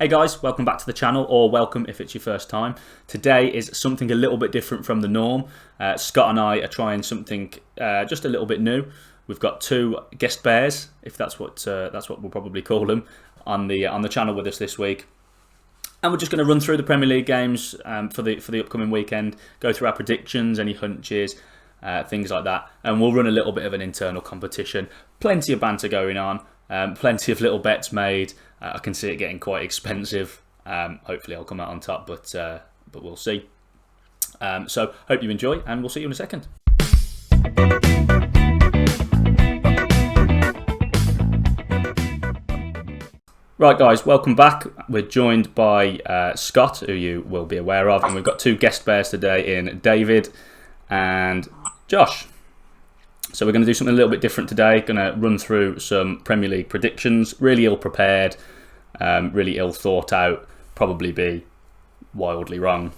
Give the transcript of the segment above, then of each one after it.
Hey guys, welcome back to the channel, or welcome if it's your first time. Today is something a little bit different from the norm. Scott and I are trying something just a little bit new. We've got two guest bears, if that's what we'll probably call them, on the channel with us this week. And we're just going to run through the Premier League games for the upcoming weekend, go through our predictions, any hunches, things like that. And we'll run a little bit of an internal competition. Plenty of banter going on, plenty of little bets made. I can see it getting quite expensive. Hopefully I'll come out on top, but we'll see. So hope you enjoy, and we'll see you in a second. Right guys, welcome back. We're joined by Scott, who you will be aware of, and we've got two guest bears today in David and Josh. So we're going to do something a little bit different today. Going to run through some Premier League predictions, really ill prepared, really ill thought out, probably be wildly wrong.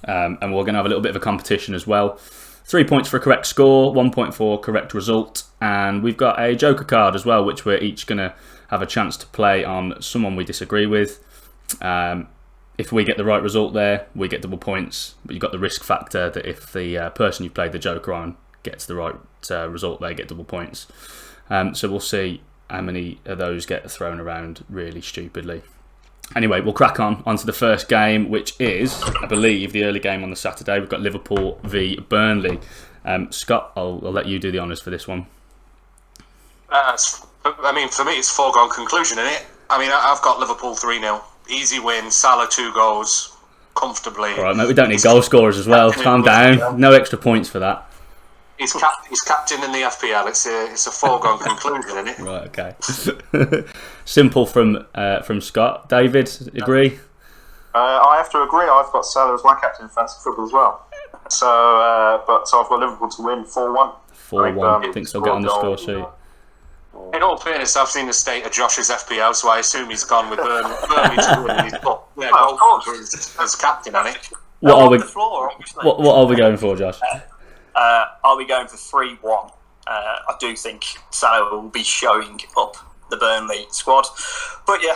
And we're going to have a little bit of a competition as well. 3 points for a correct score, 1 point for correct result, and we've got a joker card as well, which we're each going to have a chance to play on someone we disagree with. If we get the right result there, we get double points, but you've got the risk factor that if the person you played the joker on gets the right result, they get double points. So we'll see how many of those get thrown around really stupidly. Anyway, we'll crack onto the first game, which is, I believe, the early game on the Saturday. We've got Liverpool V Burnley. Scott, I'll let you do the honours for this one. I mean, for me, it's foregone conclusion, isn't it? I mean, I've got Liverpool 3-0. Easy win, Salah 2 goals, comfortably. All right, mate, we don't need goal scorers as well. Calm down. No extra points for that. He's captain in the FPL. It's a foregone conclusion, isn't it? Right, okay. Simple from Scott. David, agree? I have to agree. I've got Salah as my captain in fantasy football as well. So I've got Liverpool to win 4-1. 4-1. I think they'll get on the score sheet. In all fairness, I've seen the state of Josh's FPL, so I assume he's gone with Burnley to win. He's put goalkeeper as captain, hasn't he? What are we? What are we going for, Josh? Are we going for 3-1? I do think Salah will be showing up the Burnley squad, but yeah,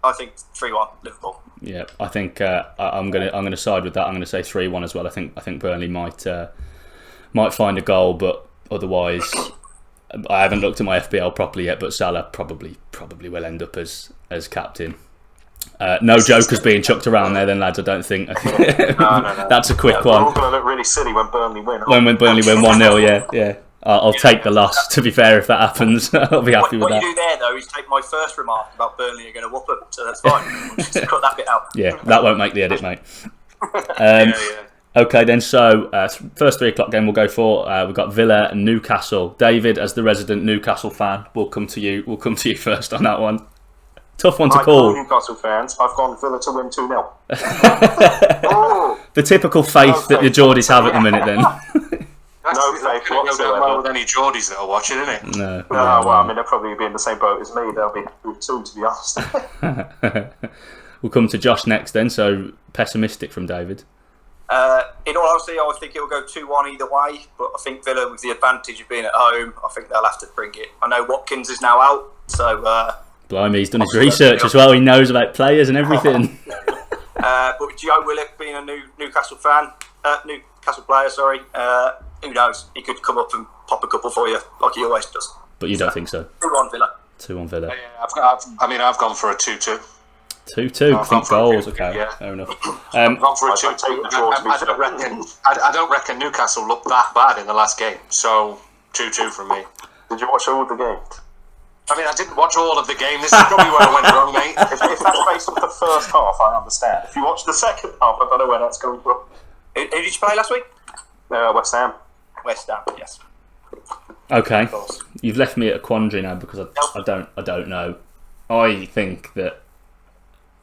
I think 3-1 Liverpool. Yeah, I think I'm gonna side with that. I'm gonna say 3-1 as well. I think Burnley might find a goal, but otherwise, I haven't looked at my FPL properly yet. But Salah probably will end up as captain. No jokers being chucked around there, then, lads. I don't think. No. That's a quick one. We're all going to look really silly when Burnley win. When Burnley win 1-0, yeah. I'll take the loss. To be fair, if that happens, I'll be happy with that. What you do there, though, is take my first remark about Burnley are going to whoop them, so that's fine. We'll just cut that bit out. Yeah, that won't make the edit, mate. Okay, then. So first 3 o'clock game we'll go for. We've got Villa and Newcastle. David, as the resident Newcastle fan, we'll come to you. We'll come to you first on that one. Tough one to call. Newcastle fans, I've gone Villa to win 2-0. The typical faith that the Geordies have at the minute, then. No faith whatsoever. Well with any Geordies that are watching, isn't it? No. Well, I mean, they'll probably be in the same boat as me. They'll be good too, to be honest. We'll come to Josh next, then. So pessimistic from David. In all honesty, I think it will go 2-1 either way, but I think Villa, with the advantage of being at home, I think they'll have to bring it. I know Watkins is now out, so... Blimey, he's done his research as well. He knows about players and everything. But Joe Willock, being a Newcastle player, who knows? He could come up and pop a couple for you, like he always does. But you don't think so? 2-1 Villa. 2-1 Villa. Yeah, I've gone for a 2-2. 2-2. I think goals. Okay, yeah. Fair enough. I've gone for a 2-2. I don't reckon Newcastle looked that bad in the last game. So 2-2 from me. Did you watch all the games? I mean, I didn't watch all of the game. This is probably where I went wrong, mate. If that's based off the first half, I understand. If you watch the second half, I don't know where that's going from. Who did you play last week? West Ham. West Ham, yes. Okay, you've left me at a quandary now because I don't know. I think that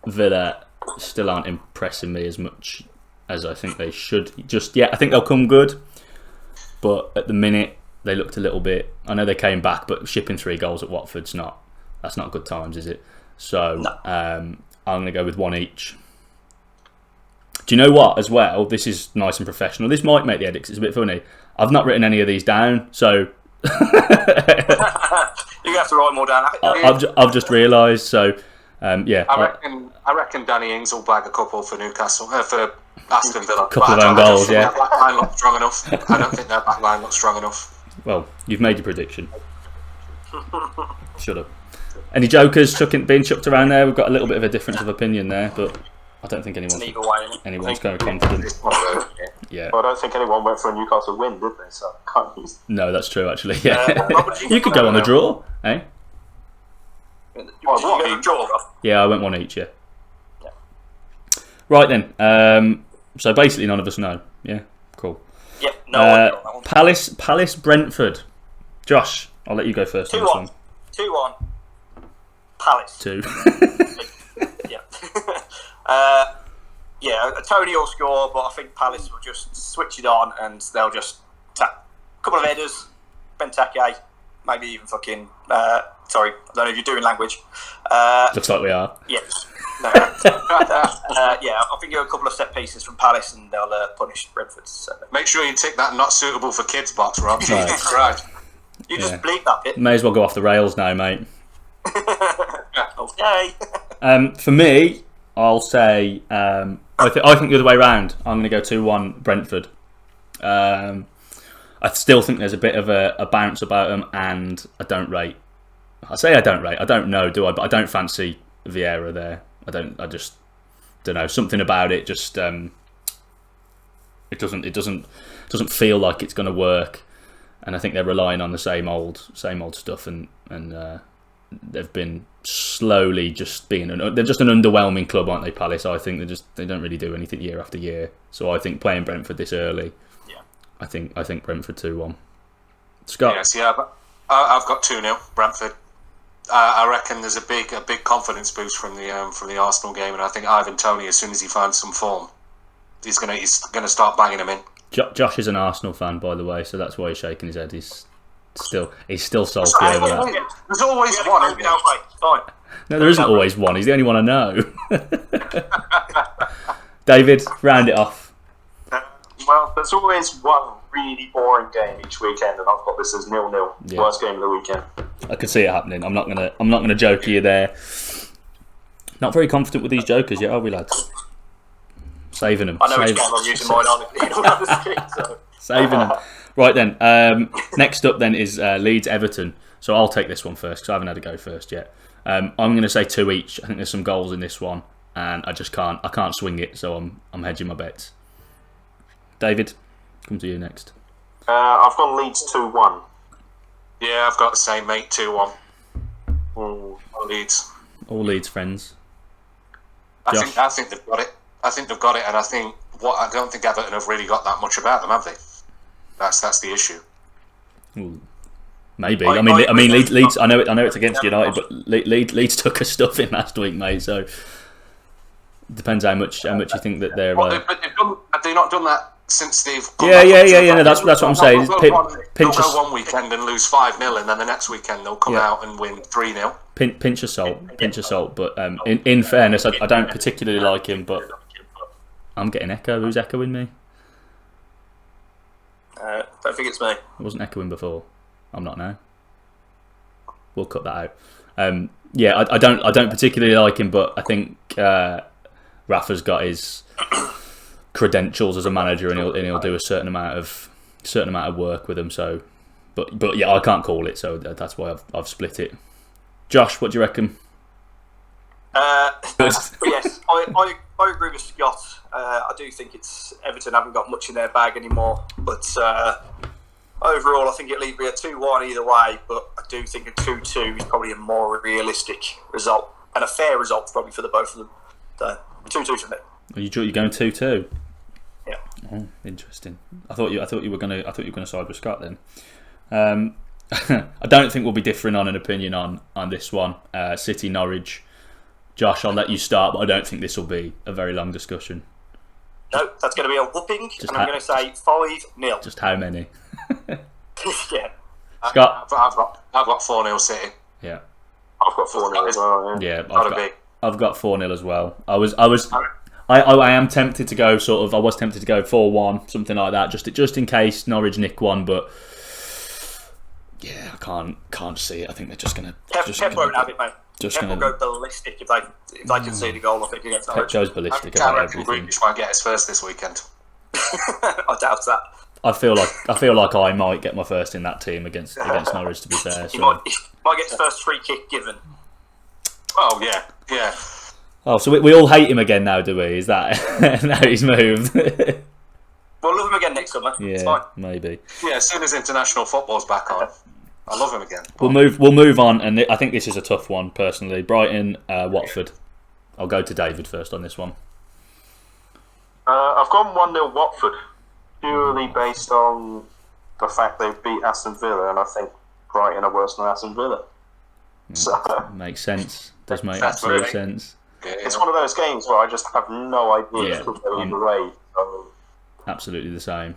Villa still aren't impressing me as much as I think they should just yet. I think they'll come good, but at the minute they looked a little bit. I know they came back, but shipping 3 goals at Watford's that's not good times, is it? So no. I'm going to go with 1 each. Do you know what, as well? This is nice and professional. This might make the edit 'cause it's a bit funny. I've not written any of these down, so you're gonna have to write more down. I've just realised. So yeah, I I reckon Danny Ings will bag a couple for Newcastle, for Aston Villa. A couple of own goals, yeah. Their back line looks strong enough. I don't think their back line looks strong enough. Well, you've made your prediction. Shut up. Any jokers being chucked around there? We've got a little bit of a difference of opinion there, but I don't think anyone's going confident. Yeah. Well, I don't think anyone went for a Newcastle win, did they? So I can't use. No, that's true, actually. Yeah. You could go on a draw, eh? Yeah, I went one each, yeah. Right then. So basically none of us know. Yeah, cool. Yep, no one on that one. Palace, Brentford. Josh, I'll let you go first on this one. 2-1. Palace. 2. Yeah. Yeah, Tony will score, but I think Palace will just switch it on and they'll just tap a couple of headers, Benteke, maybe even fucking. Sorry, I don't know if you're doing language. Looks like we are. Yes. No. Yeah, I think a couple of set pieces from Palace and they'll punish Brentford. So. Make sure you tick that not suitable for kids box, Rob. Jesus Christ. You just bleep that bit. May as well go off the rails now, mate. Okay. For me, I'll say I think the other way round. I'm going to go 2-1 Brentford. I still think there's a bit of a bounce about them, and I don't know, do I? But I don't fancy Vieira there. I just don't know. Something about it just it doesn't feel like it's going to work, and I think they're relying on the same old stuff, and they've been slowly just being they're just an underwhelming club, aren't they, Palace? I think they don't really do anything year after year. So I think playing Brentford this early, I think Brentford 2-1. Scott? Yes, yeah, but I've got 2-0 Brentford. I reckon there's a big confidence boost from the Arsenal game, and I think Ivan Toney, as soon as he finds some form, he's gonna start banging them in. Josh is an Arsenal fan, by the way, so that's why he's shaking his head. He's still salty over that. There's always one, isn't there? No, there isn't always one. He's the only one I know. David, round it off. Well, there's always one really boring game each weekend, and I've got this as 0-0. Yeah. Worst game of the weekend. I could see it happening. I'm not gonna joke you there. Not very confident with these jokers yet, are we, lads? Saving them. I know which game I'm using mine on. So. Saving them. Right then. Next up then is Leeds Everton. So I'll take this one first because I haven't had a go first yet. I'm going to say 2 each. I think there's some goals in this one, and I can't swing it, so I'm hedging my bets. David, come to you next. I've gone Leeds 2-1. Yeah, I've got the same, mate. 2-1. Leeds. All Leeds friends. I think they've got it. I don't think Everton have really got that much about them, have they? That's the issue. Ooh. Maybe. I mean, Leeds. I know it's against United, but Leeds took us stuff in last week, mate. So it depends how much you think that they're. But have they not done that since they've? Yeah. No, that's what I'm saying. They'll go one weekend and lose 5-0, and then the next weekend they'll come out and win 3-0. Pinch of salt. But in fairness, I don't particularly like him. But I'm getting echo. Who's echoing me? Don't think it's me. I wasn't echoing before. I'm not now. We'll cut that out. Yeah, I don't particularly like him, but I think Rafa's got his credentials as a manager, and he'll do a certain amount of work with him. So, but yeah, I can't call it, so that's why I've split it. Josh, what do you reckon? Yes, I agree with Scott. I do think it's Everton haven't got much in their bag anymore, but overall I think it'll either be a 2-1 either way, but I do think a 2-2 is probably a more realistic result and a fair result probably for the both of them. So 2-2 for me. You're going 2-2. Yeah. Oh, interesting. I thought you were gonna side with Scott then. I don't think we'll be differing on an opinion on this one. City Norwich. Josh, I'll let you start, but I don't think this will be a very long discussion. No, that's going to be a whooping, and I'm going to say 5-0. Just how many? Yeah. Scott? I've got 4-0 City. Yeah. I've got 4-0 as well. Yeah, I've got 4-0 as well. I am tempted to go I was tempted to go 4-1, something like that, just in case Norwich nick one, but yeah, I can't see it. I think they're just going to. Pep won't have it, mate. Just Pep will go ballistic if they concede a goal, I think, against Pep Norwich. goes ballistic I about reckon everything. Grealish might get his first this weekend. I doubt that. I feel like I might get my first in that team against Norwich. To be fair, He so. might get his first free kick given. Oh, yeah. Oh, so we all hate him again now, do we? Is that now he's moved? We'll love him again next summer. It's Yeah, fine. maybe. Yeah, as soon as international football's back on, I love him again. We'll move on, and I think this is a tough one personally. Brighton, Watford. I'll go to David first on this one. I've gone 1-0 Watford, purely based on the fact they beat Aston Villa, and I think Brighton are worse than Aston Villa. So Makes sense. Does make That's absolute really- sense. it's one of those games where I just have no idea Yeah, if it'll go either way. So, Absolutely the same.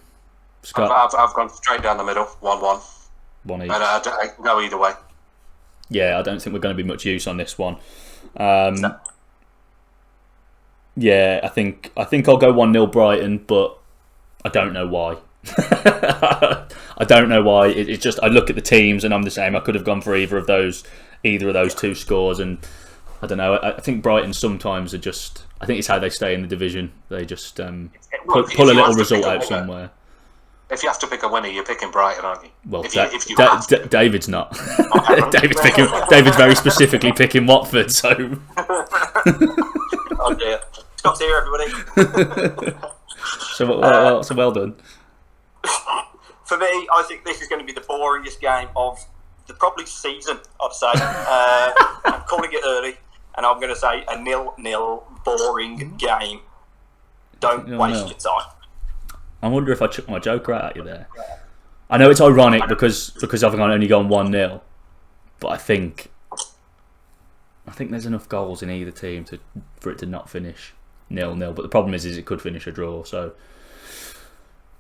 Scott, I've gone straight down the middle, 1-1. one each. And I go either way. Yeah, I don't think we're going to be much use on this one. Yeah, I think I'll go 1-0 Brighton, but I don't know why. I don't know why. It's just I look at the teams and I'm the same. I could have gone for either of those two scores, and I don't know. I think Brighton sometimes are just. I think it's how they stay in the division. They just pull a little result out somewhere. If you have to pick a winner, you're picking Brighton, aren't you? Well, if you have to. David's not. David's very specifically picking Watford. So. Oh dear. Scott's here, everybody. So well done. For me, I think this is going to be the boringest game of the probably season, I'd say. I'm calling it early, and I'm going to say a 0-0 boring game. Don't waste your time. I wonder if I chucked my joker out at you there. I know it's ironic because I've only gone 1-0, but I think there's enough goals in either team for it to not finish 0-0. But the problem is it could finish a draw. So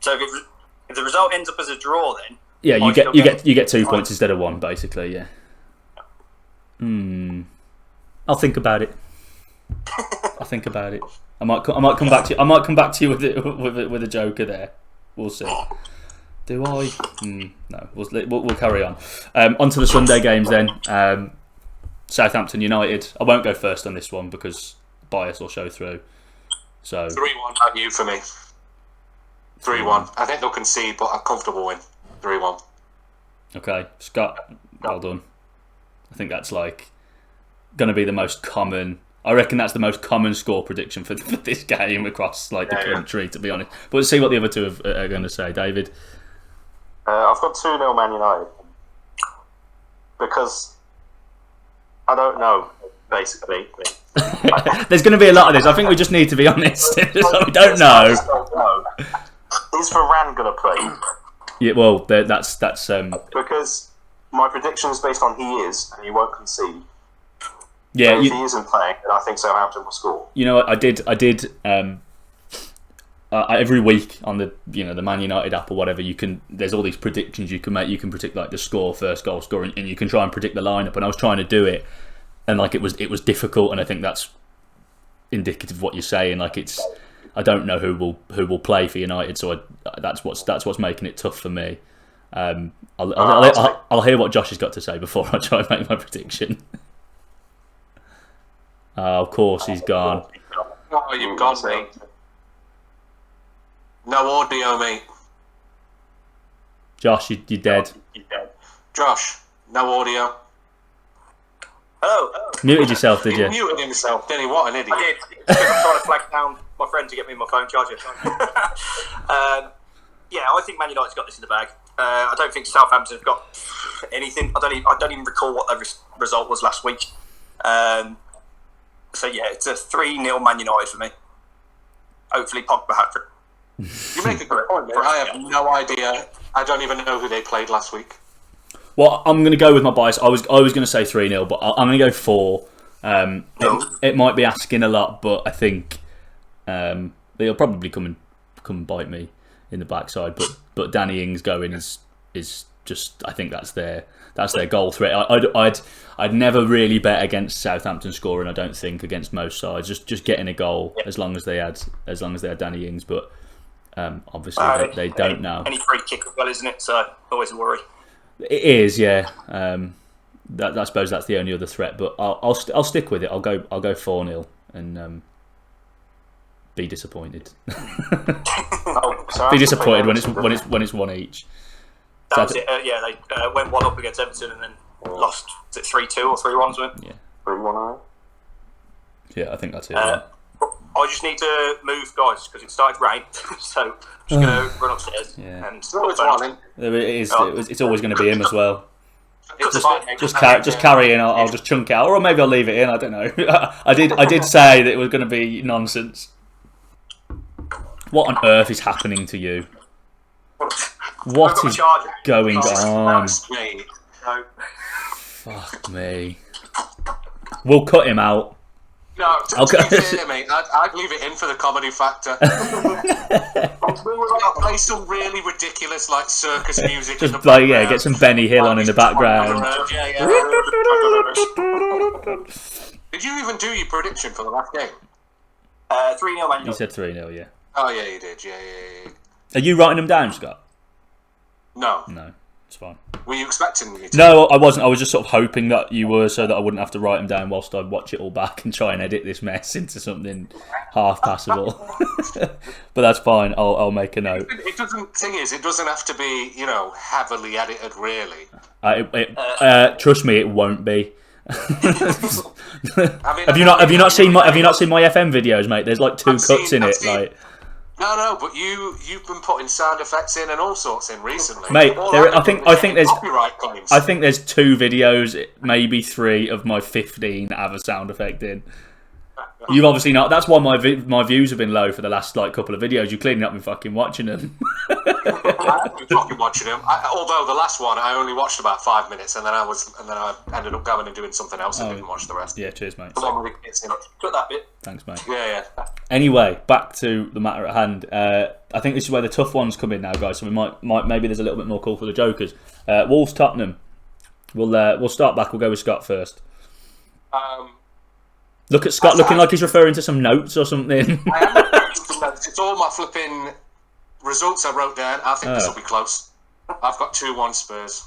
if the result ends up as a draw, then yeah, you get 2 points instead of 1, basically. Yeah. I'll think about it. I might come back to you. I might come back to you with a joker there. We'll see. Do I? No. We'll carry on. On to the Sunday games then. Southampton United. I won't go first on this one because bias will show through. So 3-1 at you for me. 3-1. I think they'll concede, but a comfortable win. 3-1. Okay, Scott. Well done. I think that's going to be the most common. I reckon that's the most common score prediction for this game across the country, to be honest. But let's see what the other two are going to say. David? I've got 2-0 Man United. Because I don't know, basically. There's going to be a lot of this. I think we just need to be honest. We don't know. Is Varane going to play? Yeah, well, that's Because my prediction is based on he is, and he won't concede. Yeah, if he isn't playing, then I think Southampton will score. You know, I did. Every week on the the Man United app or whatever, there's all these predictions you can make. You can predict the score, first goal scorer, and you can try and predict the lineup. And I was trying to do it, and it was difficult. And I think that's indicative of what you're saying. I don't know who will play for United, so that's what's making it tough for me. I'll hear what Josh has got to say before I try and make my prediction. Of course, he's gone. Oh, you've gone, mate. No audio, mate. Josh, you're dead. Josh, no audio. Hello. Muted yourself, did you? He muted himself, didn't he? What an idiot. I did. I'm trying to flag down my friend to get me my phone charger. Yeah, I think Man United's got this in the bag. I don't think Southampton have got anything. I don't even recall what their result was last week. So yeah, it's a 3-0 Man United for me. Hopefully Pogba hat-trick. You make a good point, mate. I have no idea. I don't even know who they played last week. Well, I'm going to go with my bias. I was going to say 3-0, but I'm going to go 4. It might be asking a lot, but I think they'll probably come and bite me in the backside. But Danny Ings going is just, I think that's their goal threat. I'd never really bet against Southampton scoring. I don't think against most sides. Just getting a goal as long as they had Danny Ings, but obviously they don't now. Any free kick as well, isn't it? So always a worry. It is, yeah. I suppose that's the only other threat. But I'll stick with it. I'll go 4-0 and be disappointed. Be disappointed when it's one each. That was it. They went 1-up against Everton and then lost. Was it 3-2 or 3-1? Was it? Yeah. 3-1. Yeah, I think that's it. I just need to move, guys, because it started to rain. So I'm just going to run upstairs. Yeah. And It's always going to be him as well. Just carry in. I'll just chunk out, or maybe I'll leave it in. I don't know. I did say that it was going to be nonsense. What on earth is happening to you? What is going on? No. Fuck me. We'll cut him out. No, to be fair, mate, I'd leave it in for the comedy factor. Play some really ridiculous, like, circus music. Just like, get some Benny Hill on in the background. Did you even do your prediction for the last game? 3-0, man. You said 3-0, yeah. Oh, yeah, you did. Yeah. Are you writing them down, Scott? No, it's fine. were you expecting me to? No, I wasn't. I was just sort of hoping that you were, so that I wouldn't have to write them down whilst I watch it all back and try and edit this mess into something half passable. But that's fine. I'll make a note. It doesn't. Thing is, it doesn't have to be, heavily edited. Really. Trust me, it won't be. I mean, have you not seen my FM videos, mate? There's like 2 cuts in it, like. No, but you've been putting sound effects in and all sorts in recently, mate. I think there's copyright claims. I think there's 2 videos, maybe 3 of my 15 that have a sound effect in. You've obviously not. That's why my views have been low for the last couple of videos. You clearly not been fucking watching them. I've been fucking watching them. Although the last one I only watched about 5 minutes, and then I ended up going and doing something else and didn't watch the rest. Yeah, cheers, mate. The one with the kids in it. Cut that bit. Thanks, mate. Yeah. Anyway, back to the matter at hand. I think this is where the tough ones come in now, guys. So we might maybe there's a little bit more call for the jokers. Wolves Tottenham. We'll start back. We'll go with Scott first. Look at Scott looking like he's referring to some notes or something. I am referring to notes. It's all my flipping results I wrote down. I think this will be close. I've got 2-1 Spurs.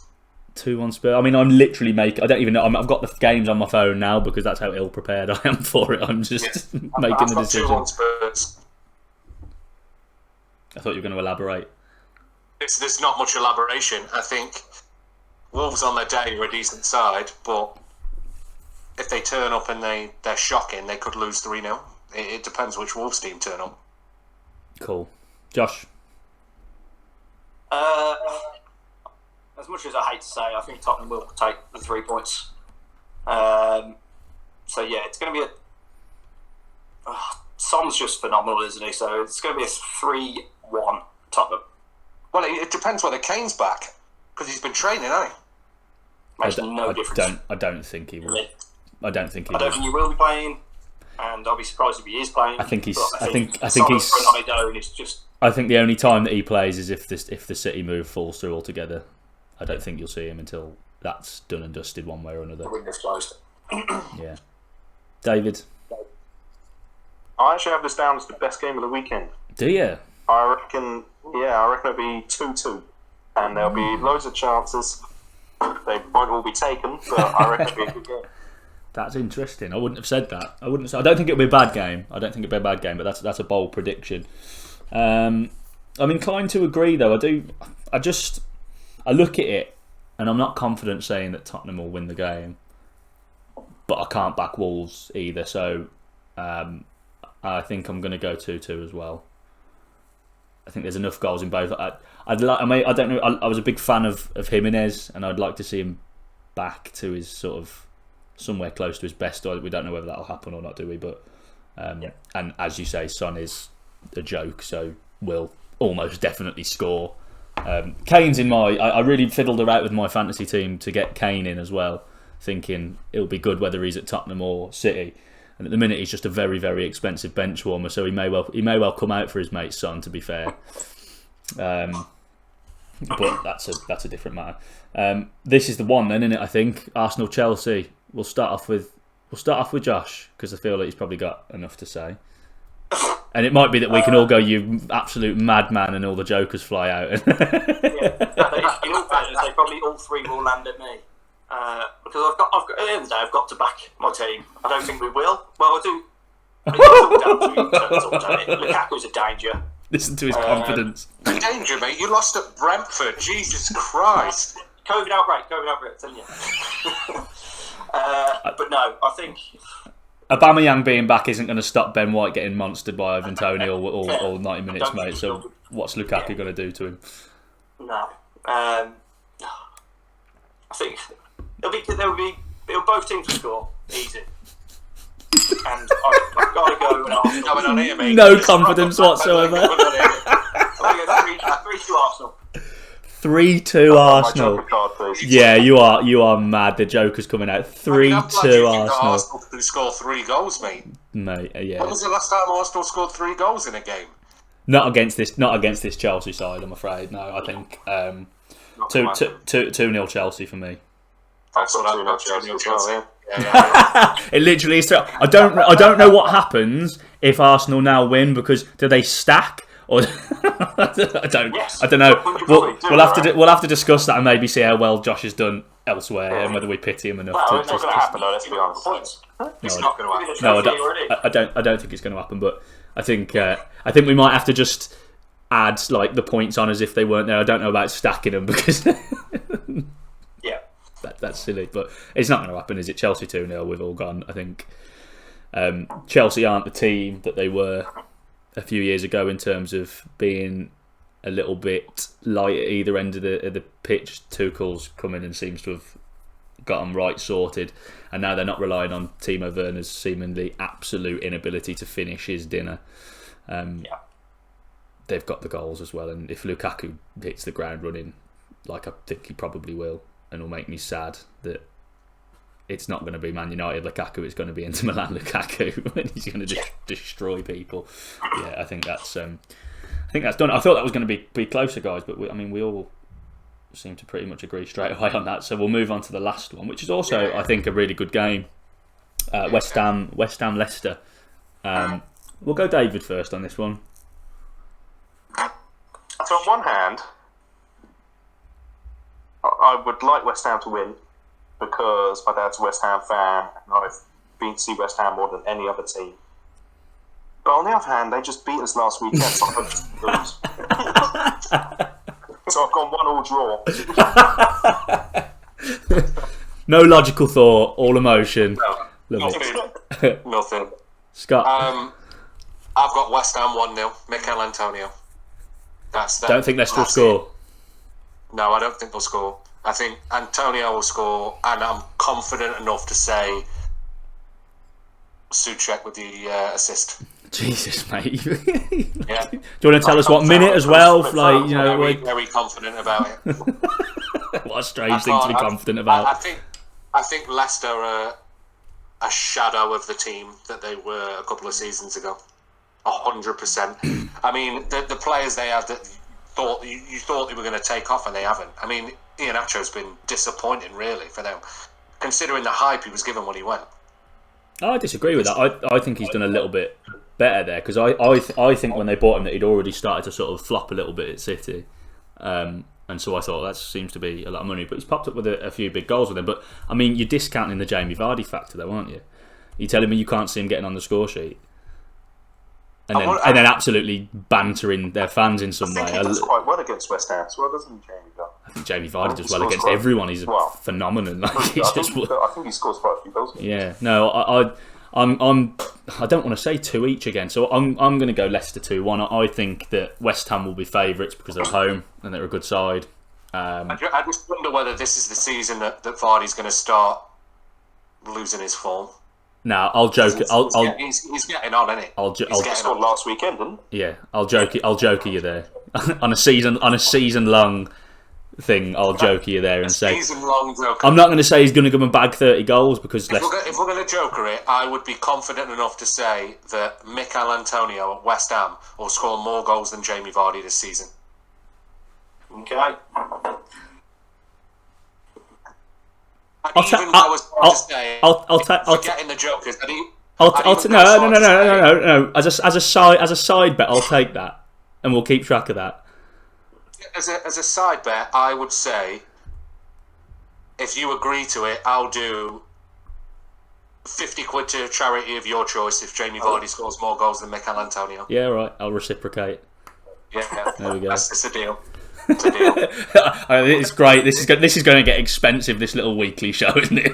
2-1 Spurs. I mean, I'm literally I don't even know. I've got the games on my phone now because that's how ill prepared I am for it. I'm just making the decision. I've got 2-1 Spurs. I thought you were going to elaborate. There's not much elaboration. I think Wolves on their day are a decent side, but if they turn up and they're shocking, they could lose 3-0. It depends which Wolves team turn up. Cool. Josh? As much as I hate to say, I think Tottenham will take the 3 points. It's going to be Son's just phenomenal, isn't he? So it's going to be a 3-1 Tottenham. Well, it depends whether Kane's back, because he's been training, hasn't he? Makes no difference. I don't think he will. I don't think he will be playing, and I'll be surprised if he is playing. I think he's. I think he's. Just. I think the only time that he plays is if the City move falls through altogether. I don't think you'll see him until that's done and dusted one way or another. The window's closed. Yeah. David? I actually have this down as the best game of the weekend. Do you? I reckon it'll be 2-2. And there'll be loads of chances. They won't all be taken, but I reckon it'll be a good game. That's interesting. I wouldn't have said that. I don't think it'll be a bad game. But that's a bold prediction. I'm inclined to agree, though. I look at it, and I'm not confident saying that Tottenham will win the game, but I can't back Wolves either. So I think I'm going to go 2-2 as well. I think there's enough goals in both. I don't know. I was a big fan of Jimenez, and I'd like to see him back to his sort of somewhere close to his best. We don't know whether that'll happen or not, do we? But and as you say, Son is a joke, so will almost definitely score. Kane's in I really fiddled about with my fantasy team to get Kane in as well, thinking it'll be good whether he's at Tottenham or City. And at the minute, he's just a very, very expensive bench warmer, so he may well come out for his mate Son. To be fair, but that's a different matter. This is the one, then, isn't it? I think Arsenal Chelsea. We'll start off with Josh, because I feel like he's probably got enough to say. And it might be that we can all go, you absolute madman, and all the jokers fly out. In all fairness, they probably all 3 will land at me. because at the end of the day, I've got to back my team. I don't think we will. Well, I do. I mean, it's all down to Lukaku's a danger. Listen to his confidence. Danger, mate. You lost at Brentford. Jesus Christ. COVID outbreak, I'm telling you. But no, I think Aubameyang being back isn't going to stop Ben White getting monstered by Ivan Toney all 90 minutes, mate. So what's Lukaku going to do to him? No. I think both teams will score easy. And I've got to go with Arsenal. No confidence whatsoever. I'm going to go 3-2 Arsenal. 3-2 Arsenal. Card, yeah, you are mad. The Joker's coming out. 3-2 Arsenal. Arsenal to score 3 goals, mate. Mate, yeah. When was the last time Arsenal scored 3 goals in a game? Not against this Chelsea side, I'm afraid. No, I think 2-0 Chelsea for me. That's what I've got. 2-0 Chelsea. It literally is. I don't know what happens if Arsenal now win, because do they stack or I don't know. We'll have to discuss that and maybe see how well Josh has done elsewhere and whether we pity him enough. Well, it's not going to happen, though. Let's be honest. It's not going to happen. No, I don't think it's going to happen. But I think we might have to just add like the points on as if they weren't there. I don't know about stacking them because. That's silly, but it's not going to happen, is it? Chelsea 2-0, we've all gone. I think Chelsea aren't the team that they were a few years ago in terms of being a little bit light at either end of the pitch. Tuchel's come in and seems to have got them right sorted, and now they're not relying on Timo Werner's seemingly absolute inability to finish his dinner. They've got the goals as well, and if Lukaku hits the ground running, like I think he probably will, and it'll make me sad that it's not going to be Man United Lukaku, it's going to be Inter Milan Lukaku, and he's going to destroy people. Yeah, I think that's done. I thought that was going to be closer, guys, but we all seem to pretty much agree straight away on that. So we'll move on to the last one, which is also, I think, a really good game. West Ham Leicester. We'll go David first on this one. So on one hand, I would like West Ham to win because my dad's a West Ham fan and I've been to see West Ham more than any other team. But on the other hand, they just beat us last weekend, so I hope to lose. So I've gone 1-1 draw. No logical thought, all emotion. No, nothing. Scott? I've got West Ham 1-0. Mikel Antonio. Don't think Leicester will score. No, I don't think they'll score. I think Antonio will score, and I'm confident enough to say Souček with the assist. Jesus, mate. Yeah. Do you want to tell us what minute as well? Like, you know, very confident about it. What a strange thing to be confident about. I think Leicester are a shadow of the team that they were a couple of seasons ago. 100%. I mean, the players they have that you thought they were going to take off, and they haven't. I mean, Iheanacho's been disappointing, really, for them, considering the hype he was given when he went. I disagree with that. I think he's done a little bit better there, because I think when they bought him that he'd already started to sort of flop a little bit at City, and so I thought that seems to be a lot of money. But he's popped up with a few big goals with him. But I mean, you're discounting the Jamie Vardy factor, though, aren't you? You're telling me you can't see him getting on the score sheet, and then absolutely bantering their fans in some way. I think he does quite well against West Ham as well, doesn't he, Jamie Vardy? I think Jamie Vardy does well against everyone. He's a phenomenon. Like, I think he scores quite a few goals. Yeah, no, I don't want to say 2 each again, so I'm going to go Leicester 2-1. I think that West Ham will be favourites because they're at home and they're a good side. I just wonder whether this is the season that Vardy's going to start losing his form. No, I'll joke. He's getting on, isn't he? He scored last weekend, didn't he? Yeah, I'll joke you there on a season long thing. I'll joke you there and say season-long joke. I'm not going to say he's going to come and bag 30 goals because if we're going to joker it, I would be confident enough to say that Mikel Antonio at West Ham will score more goals than Jamie Vardy this season. Okay. I'll forgetting the jokers. No. As a side bet, I'll take that, and we'll keep track of that. As a side bet, I would say if you agree to it, I'll do 50 quid to charity of your choice if Jamie Vardy scores more goals than Mikel Antonio. Yeah, right. I'll reciprocate. Yeah, there we go. It's a deal. It's a deal. It's great. This is going to get expensive. This little weekly show, isn't it?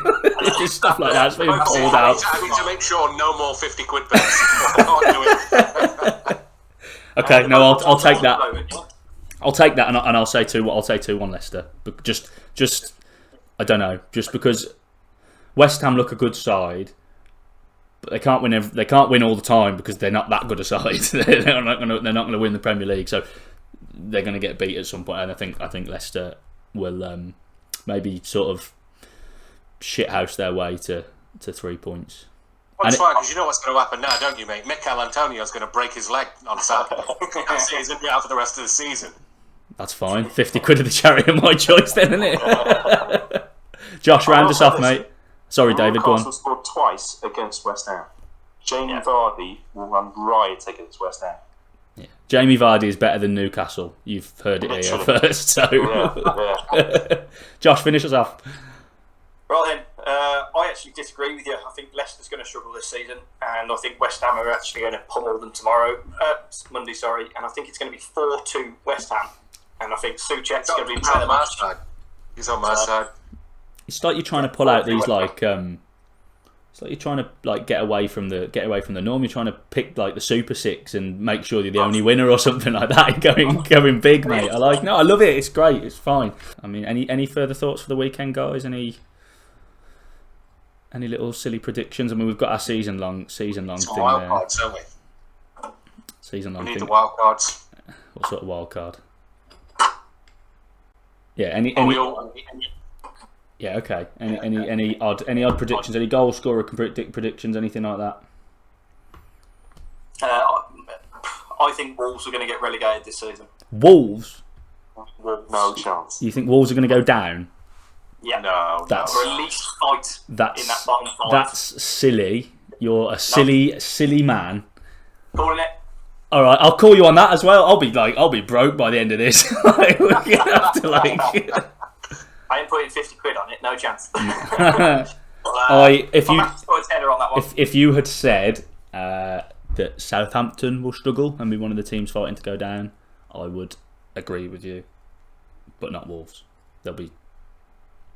Just stuff like that's being pulled out. I need to make sure no more 50 quid bets. I can't do it. Okay, no, I'll take that. I'll take that, and I'll say 2. I'll say 2-1 Leicester. But just I don't know. Just because West Ham look a good side, but they can't win. They can't win all the time because they're not that good a side. they're not going to win the Premier League. So they're going to get beat at some point, and I think Leicester will maybe sort of shithouse their way to 3 points. Well, that's fine, because you know what's going to happen now, don't you, mate? Mikel Antonio's going to break his leg on Saturday. He's going to be out for the rest of the season. That's fine. 50 quid of the charity of my choice, then, isn't it? Josh, round us off, mate. Sorry, David, go on. Newcastle scored twice against West Ham. Jamie Vardy will run riot against West Ham. Yeah. Jamie Vardy is better than Newcastle. You've heard it here first. So, Josh, finish us off. Right then, I actually disagree with you. I think Leicester's going to struggle this season, and I think West Ham are actually going to pummel them Monday, and I think it's going to be 4-2 West Ham, and I think Souček's going to be man of the match. He's on my side. It's like you're trying to pull out these it's like you're trying to get away from the norm. You're trying to pick like the Super Six and make sure you're the only winner or something like that. Going big, mate. I love it. It's great. It's fine. I mean, any further thoughts for the weekend, guys? Any little silly predictions? I mean, we've got our season long thing there. Wild cards, don't we? Season long we need thing. the wild cards. What sort of wild card? Yeah. Yeah. Okay. Any odd predictions? Any goal scorer predictions? Anything like that? I think Wolves are going to get relegated this season. Wolves? No chance. You think Wolves are going to go down? Yeah. No. Or at least fight in that bottom 5. That's silly. You're a silly man. Calling it. All right, I'll call you on that as well. I'll be broke by the end of this. We're gonna have to I ain't putting 50 quid on it. No chance. If you had said that Southampton will struggle and be one of the teams fighting to go down, I would agree with you, but not Wolves. They'll be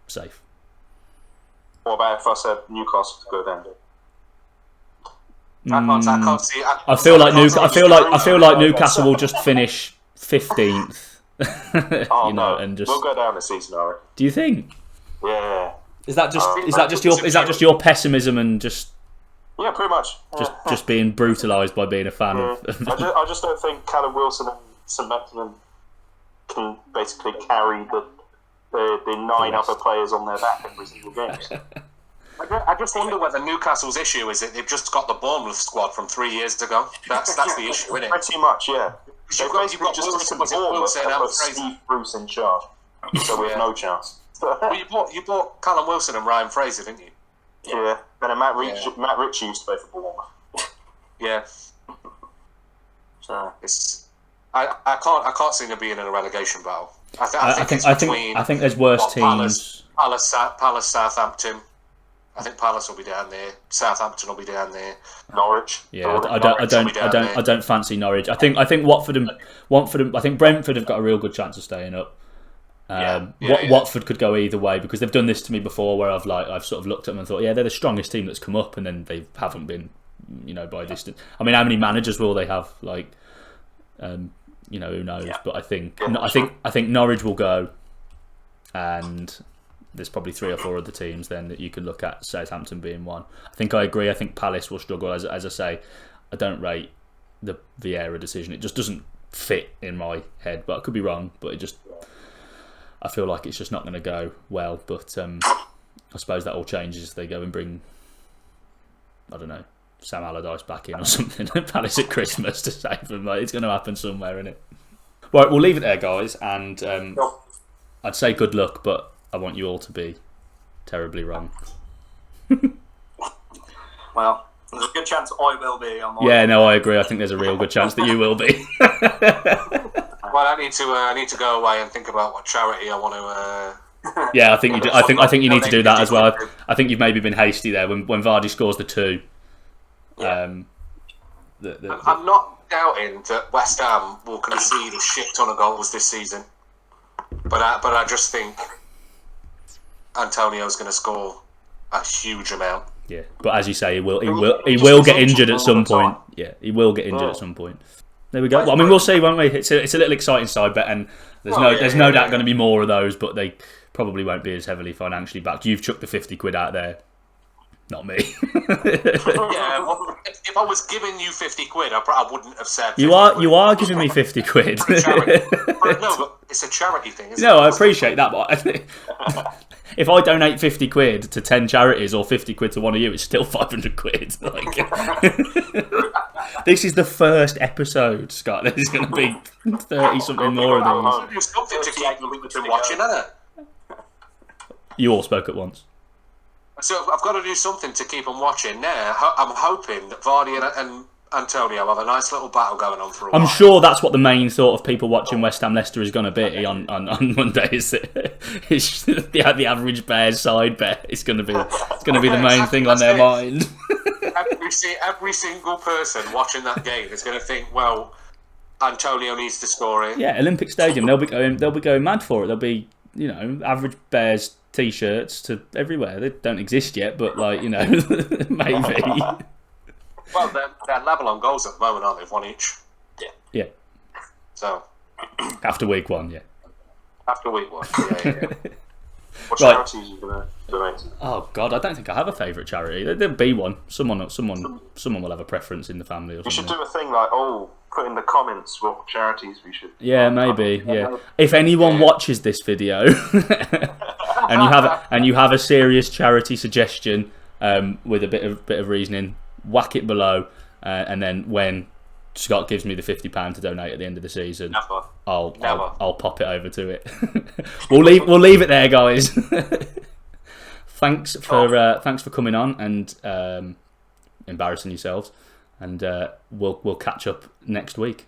safe. What about if I said Newcastle to go down? I can't see. I feel like Newcastle will just finish 15th. And just we'll go down this season, I reckon. Do you think? Yeah. Is that just your pessimism and just? Yeah, pretty much. Just being brutalised by being a fan of. I just don't think Callum Wilson and St. Maximin can basically carry the 9 other players on their back every single game. I just wonder whether Newcastle's issue is that they've just got the Bournemouth squad from 3 years ago. That's the issue, isn't it? Pretty much, yeah. You've got Wilson, Bournemouth and put Steve Bruce in charge, so we have no chance. Well, you bought Callum Wilson and Ryan Fraser, didn't you? Yeah. Then Matt Ritchie used to play for Bournemouth. Yeah. So I can't see them being in a relegation battle. I think there's worse teams. Palace, Southampton. I think Palace will be down there. Southampton will be down there. Norwich. Yeah, I don't fancy Norwich. I think Watford. I think Brentford have got a real good chance of staying up. Watford could go either way because they've done this to me before, where I've sort of looked at them and thought, yeah, they're the strongest team that's come up, and then they haven't been, by a distance. I mean, how many managers will they have? Who knows? Yeah. But I think Norwich will go, and there's probably 3 or 4 other teams then that you could look at, Southampton being one. I think I agree. I think Palace will struggle. As I say, I don't rate the Vieira decision. It just doesn't fit in my head, but I could be wrong. But I feel like it's just not going to go well. But I suppose that all changes if they go and bring, I don't know, Sam Allardyce back in or something at Palace at Christmas to save them. It's going to happen somewhere, isn't it? Right, we'll leave it there, guys. And I'd say good luck, but I want you all to be terribly wrong. Well, there's a good chance I will be. I agree. I think there's a real good chance that you will be. Well, I need to go away and think about what charity I want to Yeah, I think you do. I think you need to do that as well. I think you've maybe been hasty there when Vardy scores the 2. Yeah. I'm not doubting that West Ham will concede a shit ton of goals this season, but I just think Antonio's going to score a huge amount. Yeah, but as you say, he will get injured at some point. Yeah, he will get injured at some point. There we go. Well, I mean, we'll see, won't we? It's a little exciting side bet, and there's no doubt going to be more of those, but they probably won't be as heavily financially backed. You've chucked the 50 quid out there, not me. Yeah, well, if I was giving you 50 quid, I wouldn't have said. You are giving me 50 quid. No, but it's a charity thing, isn't it? No, I appreciate that, but I think if I donate 50 quid to 10 charities or 50 quid to one of you, it's still 500 quid. This is the first episode, Scott. There's going to be 30 something more of these. There's something to keep them watching, isn't it? You all spoke at once. So I've got to do something to keep them watching. Now I'm hoping that Vardy and Antonio have a nice little battle going on for a while. I'm sure that's what the main thought of people watching West Ham Leicester is going to be on Monday. It's the average Bears side bet. It's going to be the main thing on their mind. Every single person watching that game is going to think, well, Antonio needs to score it. Yeah, Olympic Stadium. They'll be going mad for it. There'll be average Bears T-shirts to everywhere. They don't exist yet, but maybe. Well, they're level on goals at the moment, aren't they? 1 each. Yeah. So after week 1, yeah. After week 1, yeah. What charities are you going to donate to? Oh God, I don't think I have a favourite charity. There'll be one. Someone will have a preference in the family or something. You should do a thing like, put in the comments what charities we should. Yeah, maybe. Yeah. If anyone watches this video and you have a serious charity suggestion with a bit of reasoning, whack it below, and then when Scott gives me the £50 to donate at the end of the season, I'll pop it over to it. We'll leave it there, guys. Thanks for coming on and embarrassing yourselves, and we'll catch up next week.